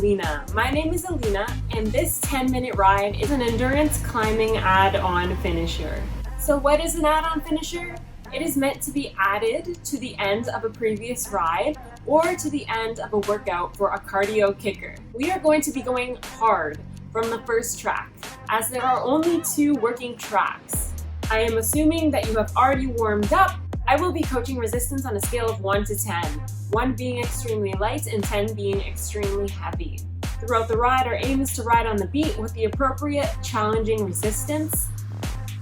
Alina. My name is Alina, and this 10-minute ride is an endurance climbing add-on finisher. So what is an add-on finisher? It is meant to be added to the end of a previous ride or to the end of a workout for a cardio kicker. We are going to be going hard from the first track, as there are only 2 working tracks. I am assuming that you have already warmed up. I will be coaching resistance on a scale of 1 to 10, 1 being extremely light and 10 being extremely heavy. Throughout the ride, our aim is to ride on the beat with the appropriate challenging resistance.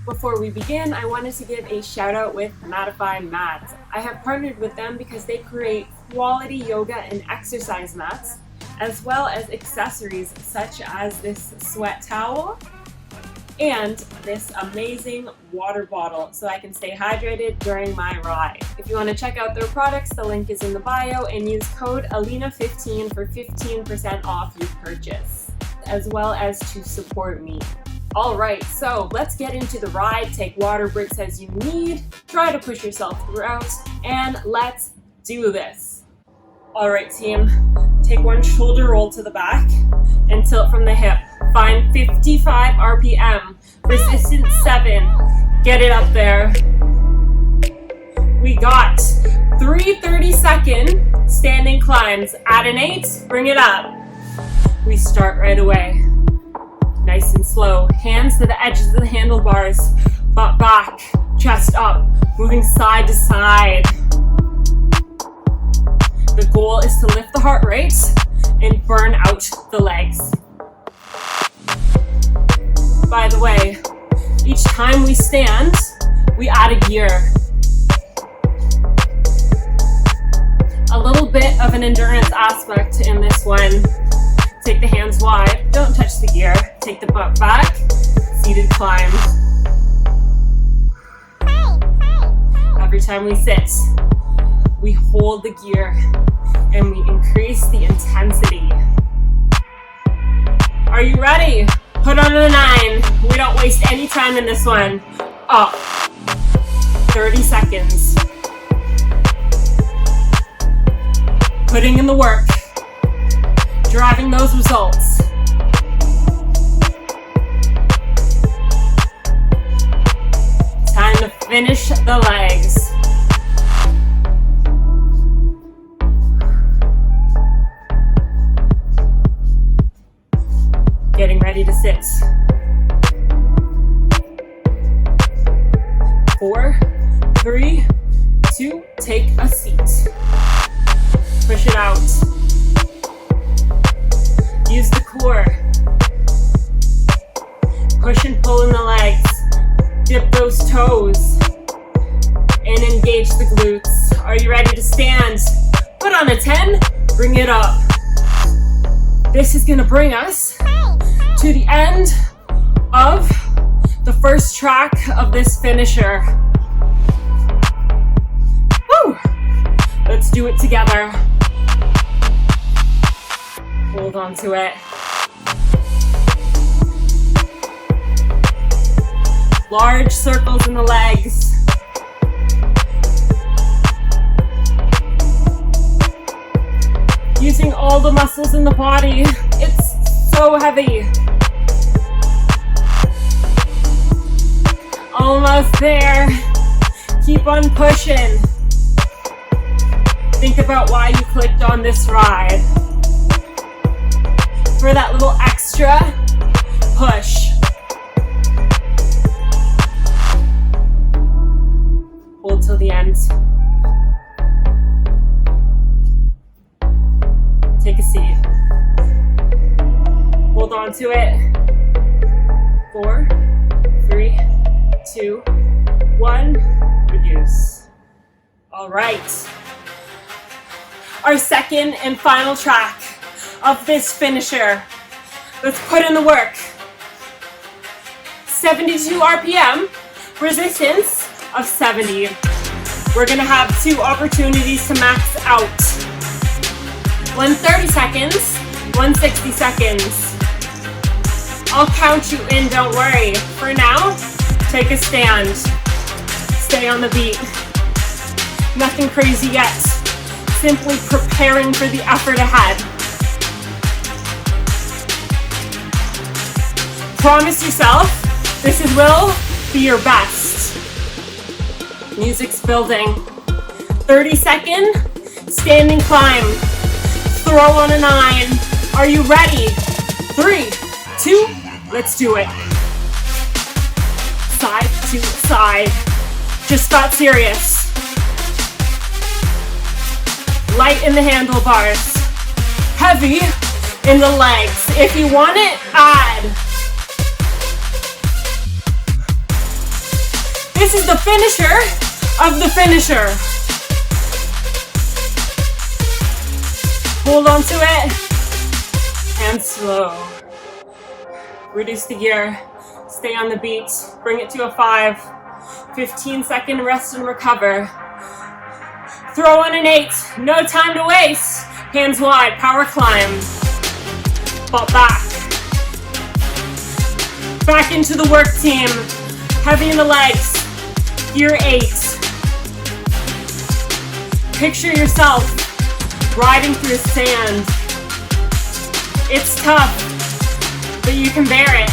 Before we begin, I wanted to give a shout out with Mattify Mats. I have partnered with them because they create quality yoga and exercise mats, as well as accessories such as this sweat towel and this amazing water bottle so I can stay hydrated during my ride. If you want to check out their products, the link is in the bio, and use code ALINA15 for 15% off your purchase, as well as to support me. Alright, so let's get into the ride. Take water breaks as you need, try to push yourself throughout, and let's do this. Alright team, take one shoulder roll to the back and tilt from the hip. Find 55 RPM, resistance 7, get it up there. We got 3 30-second standing climbs. Add an 8, bring it up. We start right away. Nice and slow, hands to the edges of the handlebars, butt back, chest up, moving side to side. The goal is to lift the heart rate and burn out the legs. By the way, each time we stand, we add a gear. A little bit of an endurance aspect in this one. Take the hands wide, don't touch the gear. Take the butt back, seated climb. Every time we sit, we hold the gear and we increase the intensity. Are you ready? Put on a 9. We don't waste any time in this one. Up. 30 seconds. Putting in the work. Driving those results. Time to finish the legs. Getting ready to sit. 4, 3, 2, take a seat. Push it out. Use the core. Push and pull in the legs. Dip those toes. And engage the glutes. Are you ready to stand? Put on a 10. Bring it up. This is going to bring us to the end of the first track of this finisher. Woo! Let's do it together. Hold on to it. Large circles in the legs. Using all the muscles in the body. It's so heavy. Almost there. Keep on pushing. Think about why you clicked on this ride. For that little extra push. Hold till the end. Take a seat. Hold on to it. 4, 3, 2, 1. Reduce. All right. Our second and final track of this finisher. Let's put in the work. 72 RPM, resistance of 70. We're gonna have 2 opportunities to max out. 1 30 seconds, 1 60 seconds. I'll count you in, don't worry. For now, take a stand. Stay on the beat. Nothing crazy yet. Simply preparing for the effort ahead. Promise yourself this will be your best. Music's building. 30-second standing climb. Throw on a 9. Are you ready? 3, 2, let's do it. Side to side. Just got serious. Light in the handlebars. Heavy in the legs. If you want it, add. This is the finisher of the finisher. Hold on to it and slow. Reduce the gear. Stay on the beat. Bring it to a 5. 15-second rest and recover. Throw on an 8. No time to waste. Hands wide. Power climb. Butt back. Back into the work, team. Heavy in the legs. Gear 8. Picture yourself riding through sand. It's tough, but you can bear it.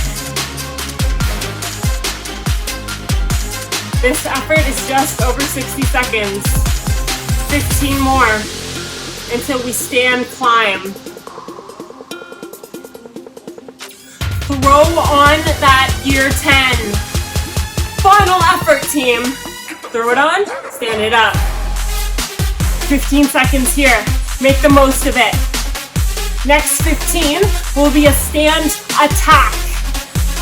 This effort is just over 60 seconds. 15 more until we stand climb. Throw on that gear 10. Final effort, team. Throw it on, stand it up. 15 seconds here. Make the most of it. Next 15 will be a stand attack.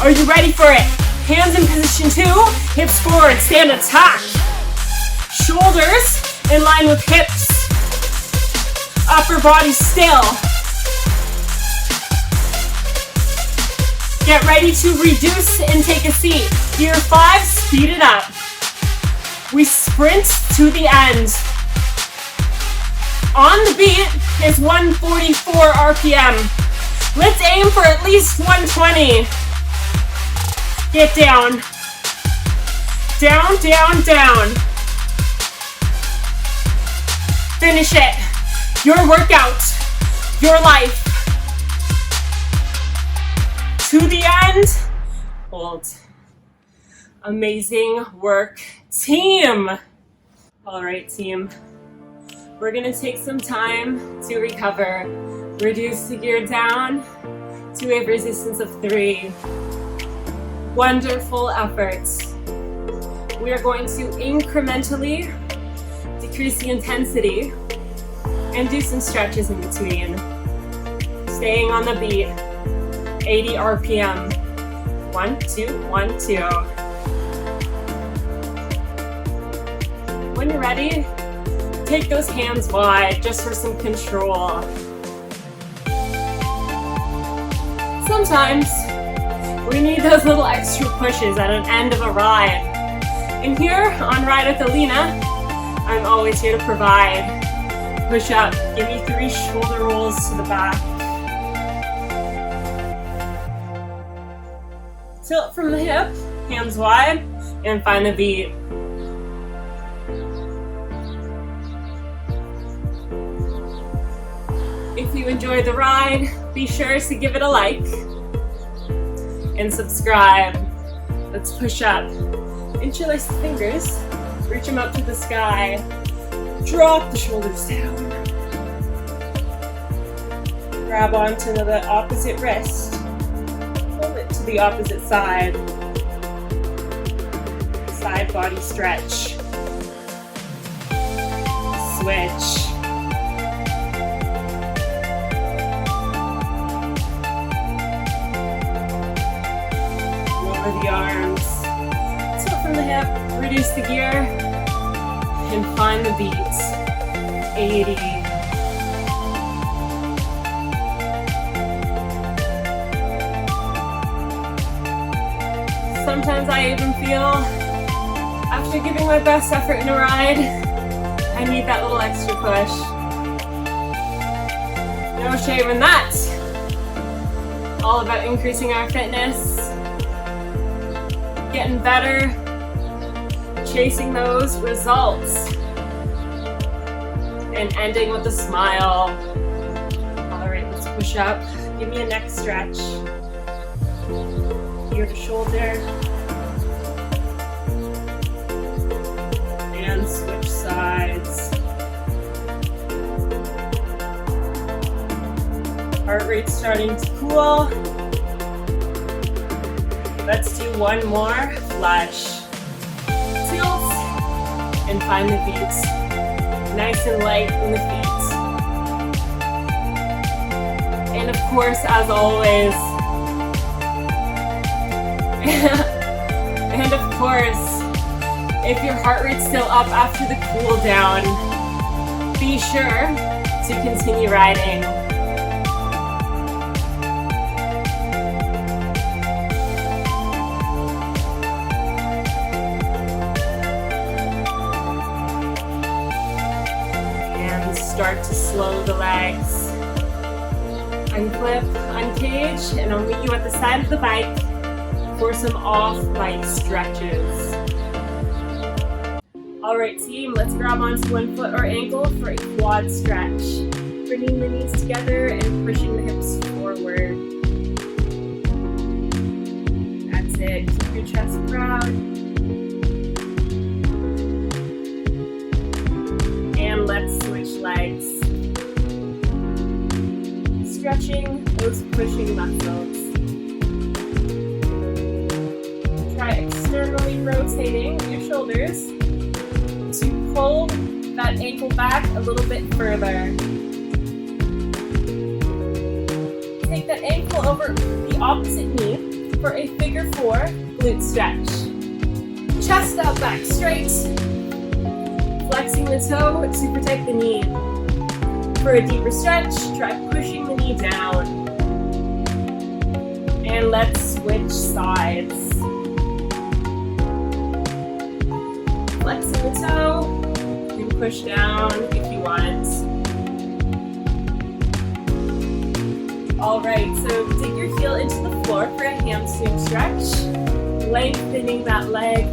Are you ready for it? Hands in position 2, hips forward, stand attack. Shoulders in line with hips. Upper body still. Get ready to reduce and take a seat. Gear 5, speed it up. We sprint to the end. On the beat is 144 RPM. Let's aim for at least 120. Get down. Down, down, down. Finish it. Your workout. Your life. To the end. Hold. Amazing work, team. All right, team. We're gonna take some time to recover. Reduce the gear down to a resistance of 3. Wonderful efforts. We are going to incrementally decrease the intensity and do some stretches in between. Staying on the beat. 80 RPM. 1, 2, 1, 2. When you're ready, take those hands wide just for some control. Sometimes we need those little extra pushes at an end of a ride. And here on Ride with Alina, I'm always here to provide. Push up, give me 3 shoulder rolls to the back. Tilt from the hip, hands wide, and find the beat. If you enjoyed the ride, be sure to give it a like and subscribe. Let's push up. Interlace the fingers, reach them up to the sky. Drop the shoulders down. Grab onto the opposite wrist. Pull it to the opposite side. Side body stretch. Switch. The arms. Tilt from the hip, reduce the gear, and find the beat. 80. Sometimes I even feel, after giving my best effort in a ride, I need that little extra push. No shame in that. All about increasing our fitness. Getting better, chasing those results, and ending with a smile. All right, let's push up. Give me a neck stretch. near the shoulder. And switch sides. Heart rate starting to cool. Let's do one more. Flush. Tilt. And find the feet. Nice and light in the feet. And of course, as always, and of course, if your heart rate's still up after the cool down, be sure to continue riding. And start to slow the legs. Unclip, uncage, and I'll meet you at the side of the bike for some off-bike stretches. Alright team, let's grab onto one foot or ankle for a quad stretch. Bringing the knees together and pushing the hips forward. That's it, keep your chest proud. And let's switch legs. Stretching those pushing muscles. Try externally rotating your shoulders to pull that ankle back a little bit further. Take that ankle over the opposite knee for a figure 4 glute stretch. Chest out, back straight. Flexing the toe to protect the knee. For a deeper stretch, try pushing the knee down. And let's switch sides. Flexing the toe, you can push down if you want. Alright, so dig your heel into the floor for a hamstring stretch. Lengthening that leg,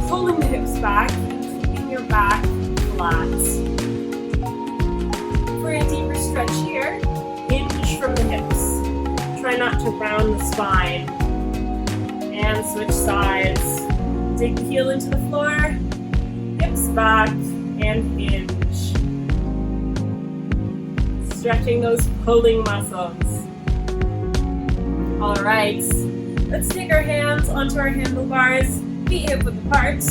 pulling the hips back, and keeping your back flat. For a deeper stretch here, hinge from the hips. Try not to round the spine. And switch sides. Dig the heel into the floor, hips back, and hinge. Stretching those pulling muscles. Alright, let's take our hands onto our handlebars, feet hip width apart.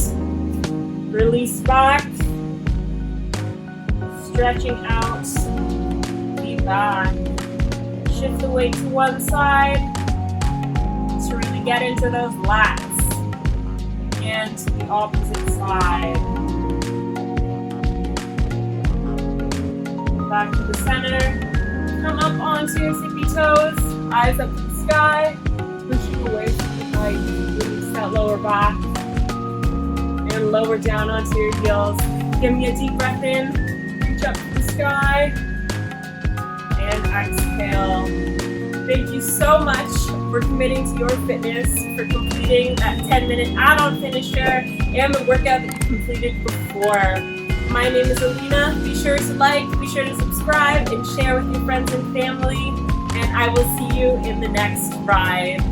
Release back. Stretching out, feet back. Shift the weight to one side to really get into those lats. And to the opposite side. Back to the center. Come up onto your tippy toes, eyes up to the sky, pushing away from the bike. Release that lower back. And lower down onto your heels. Give me a deep breath in. Up to the sky and exhale. Thank you so much for committing to your fitness, for completing that 10-minute add-on finisher and the workout that you completed before. My name is Alina. Be sure to like, be sure to subscribe, and share with your friends and family. And I will see you in the next ride.